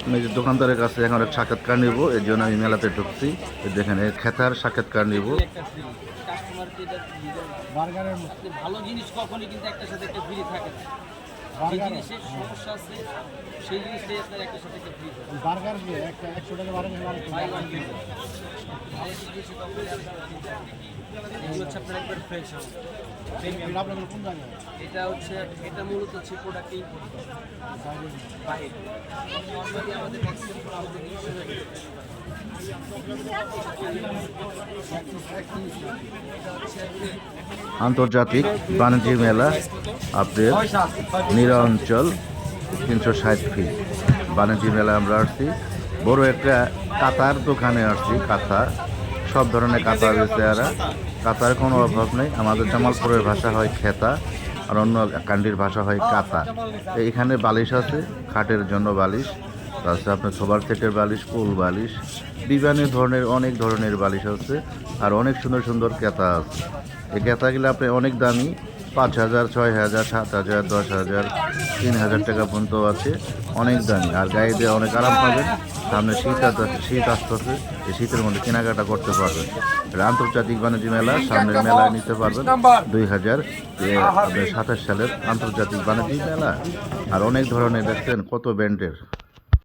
আমি যে দোকানদারের কাছে এখন একটা সাক্ষাৎকার নিব, এর জন্য আমি মেলাতে ঢুকছি। দেখেন এই খেতার সাক্ষাৎকার নিব। ভালো জিনিস কখনই কিন্তু একটা সাথে একটা ফ্রি থাকে না। যে জিনিসের সমস্যা আছে সেই জিনিসটাই আপনার একটা সাথে একটা ফ্রি থাকে। বার্গার দিয়ে একটা 100 টাকা বার্গার এগুলো হচ্ছে আপনার একবার ফ্রেশ আপনাদের কোন জায়গায়? এটা হচ্ছে এটা মূলত হচ্ছে প্রোডাক্ট ইম্পোর্ট বাইরে নর্মালি আমাদের ম্যাক্সিমাম আমাদের আন্তর্জাতিক বাণিজ্য মেলা আপনার নিরাঞ্চল 360 ফিট বাণিজ্য মেলা আমরা আসছি। বড় একটা কাতার দোকানে আসছি। কাতা সব ধরনের কাতা রয়েছে। আর কাতার কোনো অভাব নেই। আমাদের জামালপুরের ভাষা হয় খেতা, আর অন্য কান্ডির ভাষা হয় কাতা। এখানে বালিশ আছে, খাটের জন্য বালিশ, তাছাড়া আপনার সোফার সেটের বালিশ, কুল বালিশ, বিভিন্ন ধরনের অনেক ধরনের বালিশ আছে। আর অনেক সুন্দর সুন্দর কেতা আছে। এই কেতাগুলো আপনি অনেক দামি, 5,000, 6,000, 7,000, 10,000, 3,000 টাকা পর্যন্ত আছে। অনেক দামি, আর গায়ে দিয়ে অনেক আরাম পাবেন। সামনে শীত আসতেছে, এই শীতের মধ্যে কেনাকাটা করতে পারবেন। এটা আন্তর্জাতিক বাণিজ্য মেলা, সামনের মেলায় নিতে পারবেন 2027 সালের আন্তর্জাতিক বাণিজ্য মেলা। আর অনেক ধরনের দেখছেন কত ব্র্যান্ডের